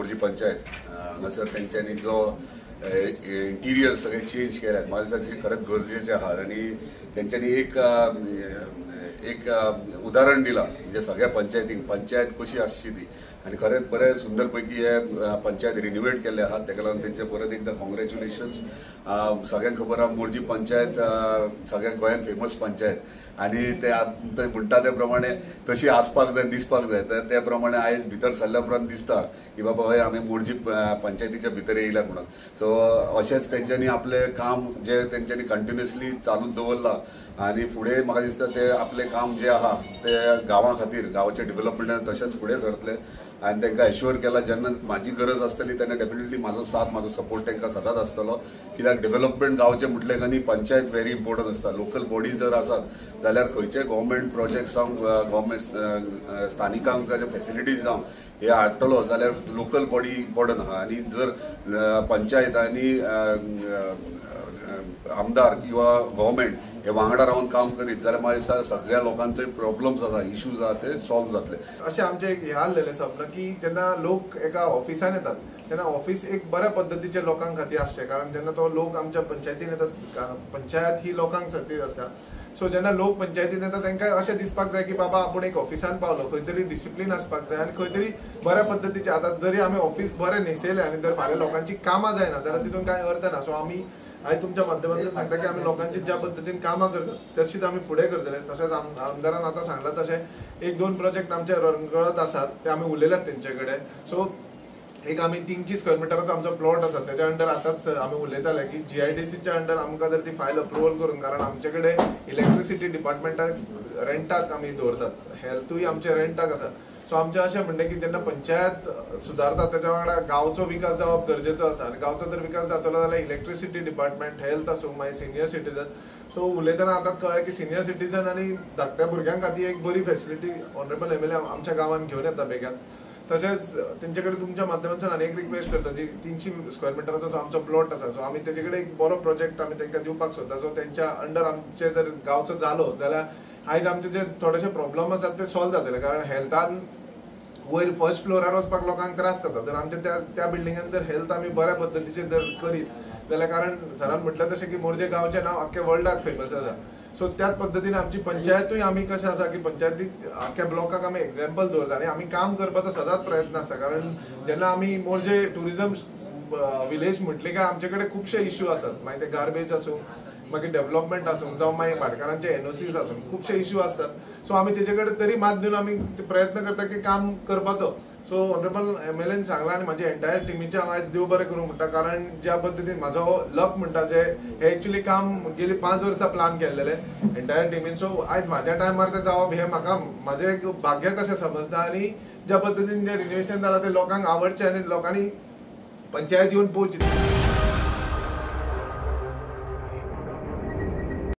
मोर्जी पंचायत हांगासर तेंच्यांनी जो इंटिरियर सगळे चेंज केल्यात म्हाका दिसता खरंच गरजेचे आहात आणि तेंच्यांनी एक उदाहरण दिला म्हणजे सगळ्या पंचायतींक पंचायत कशी आसची ती आणि खरेंच बरे सुंदर पैकी हे पंचायत रिन्युवेट केल्ले आहात ताका लागून तेंचे परत एकदा कॉंग्रॅच्युलेशन्स। सगळ्यांक खबर आहा मोर्जी पंचायत सगळ्या गोंयांत फेमस पंचायत आणि ते म्हणटा ते प्रमाणे तशी आसपाक जाय दिसपाक जाय तर त्या प्रमाणे आयज भितर सरल्या उपरांत दिसता की बाबा हय आमी मोर्जी पंचायतीच्या भितर येयल्यात म्हणून। सो अशेंच तेंच्यांनी आपलें काम जे तेंच्यांनी कंटिन्युअसली चालूच दवरलां आणि फुडें म्हाका दिसता ते आपलें काम जे आहा ते गांवां खातीर गांवाच्या डेव्हलपमेंटान तशेंच फुडें सरतले आणि तांकां एश्युअर केला जेन्ना म्हाजी गरज आसतली तेन्ना डेफिनेटली म्हाजो साथ म्हाजो सपोर्ट तांकां सदांच आसतलो कित्याक डेव्हलपमेंट गांवचें म्हटलें आनी पंचायत व्हेरी इम्पॉर्टंट आसता। लोकल बॉडी जर आसात जाल्यार खंयचे गव्हर्मेंट प्रोजेक्ट जावं गव्हर्मेंट स्थानिकांक जाल्यार फेसिलिटीज जावं हे हाडटलो जाल्यार लोकल बॉडी इम्पॉर्टंट आहा आणि जर पंचायत आणि आमदार किंवा गव्हर्मेंट हे वांगडा रावन काम करीत जाल्यार म्हाका दिसता सगळ्या लोकांचे प्रॉब्लेम्स आसा इश्यूज आहा ते सॉल्व जातले। अशें आमचें एक हें आसलेलें सपन की जेन्ना लोक एका ऑफिसान येतात तेन्ना ऑफिस एक बऱ्या पद्दतीचे लोकांक खातीर आसचें कारण जेन्ना तो लोक आमच्या पंचायतीन येतात पंचायत ही लोकांक खातीर आसता। सो जेन्ना लोक पंचायतीन येतात तांकां अशें दिसपाक जाय की बाबा आपूण एक ऑफिसान पावलो खंय तरी डिसिप्लीन आसपाक जाय आनी खंय तरी बऱ्या पद्दतीचें आतां जरी आमी ऑफिस बरें न्हेसयलें आनी जर फाल्यां लोकांची कामां जायना जाल्यार तितून कांय अर्थ ना। सो आमी आयज तुमच्या माध्यमांतल्यान सांगता की आमी लोकांची ज्या पद्दतीन कामां करतात तशीच आमी फुडें करतले। तशेंच आमदारान आतां सांगलां तशें एक दोन प्रोजेक्ट आमचे रंगळत आसात ते आमी उलयल्यात तेंचे कडेन। सो एक आमी 300 स्क्वेअर मिटराचो आमचो प्लॉट आसा त्याच्या अंडर आतांच आमी उलयताले की GIDCच्या अंडर आमकां जर ती फायल अप्रुवल करून कारण आमचे कडेन इलेक्ट्रिसिटी डिपार्टमेंटाक रेंटाक आमी दवरतात हेल्थूय आमचे रेंटाक आसा। सो आमचें अशें म्हणणें की जेन्ना पंचायत सुदारता तेच्या वांगडा गांवचो विकास जावप गरजेचो आसा आनी गांवचो जर विकास जातलो जाल्यार इलेक्ट्रिसिटी डिपार्टमेंट हेल्थ आसूं मागीर सिनियर सिटीजन। सो उलयतना आतां कळ्ळें की सिनियर सिटीजन आनी धाकट्या भुरग्यां खातीर एक बरी फॅसिलिटी ऑनरेबल MLA आमच्या गांवांत घेवन येता बेगान। तशेंच तेंचे कडेन तुमच्या माध्यमांतल्यान आनी एक रिक्वेस्ट करता जी 300 स्क्वेअर मिटराचो जो आमचो प्लॉट आसा सो आमी तेजे कडेन एक बरो प्रोजेक्ट आमी तांकां दिवपाक सोदता। सो तेंच्या अंडर आमचे जर गांवचो जालो जाल्यार आयज आमचे जे थोडेशे प्रॉब्लेम आसात ते सॉल्व जातले कारण हेल्थान वयर फर्स्ट फ्लोरार वचपाक लोकांक त्रास जाता जर आमचे त्या बिल्डिंगान जर हेल्थ आमी बऱ्या पद्दतीचे जर करीत जाल्यार कारण सरान म्हटलें तशें की मोर्जे गांवचें नांव आख्ख्या वर्ल्डाक फेमस आसा। सो त्याच पद्दतीन आमची पंचायतूय आमी कशें आसा की पंचायतीक आख्ख्या ब्लॉकाक आमी एग्जाम्पल दवरता आनी आमी काम करपाचो सदांच प्रयत्न आसता कारण जेन्ना आमी मोर्जे टुरिजम विलेज म्हटलें काय आमचे कडेन खुबशे इश्यू आसात मागीर ते गार्बेज आसूं मागीर डेव्हलपमेंट आसूं जावं मागीर भाटकारांचे NOCs आसूं खुबशे इश्यू आसतात। सो आमी तेजे कडेन तरी मात दिवन आमी प्रयत्न करता की काम करपाचो। सो ऑनरेबल MLAन सांगलां आनी म्हाजी एंटायर टिमीचे हांव आयज देव बरें करूं म्हणटा कारण ज्या पद्दतीन म्हाजो लक म्हणटा जे हे एक्चुअली काम गेली 5 वर्सां प्लान केल्लेले एंटायर टिमीन। सो आयज म्हाज्या टायमार ते जावप हे म्हाका म्हाजें एक भाग्य कशें समजता आनी ज्या पद्दतीन जें रिन्युवेशन जालां तें लोकांक आवडचें आनी लोकांनी पंचायत येवन पळोवची।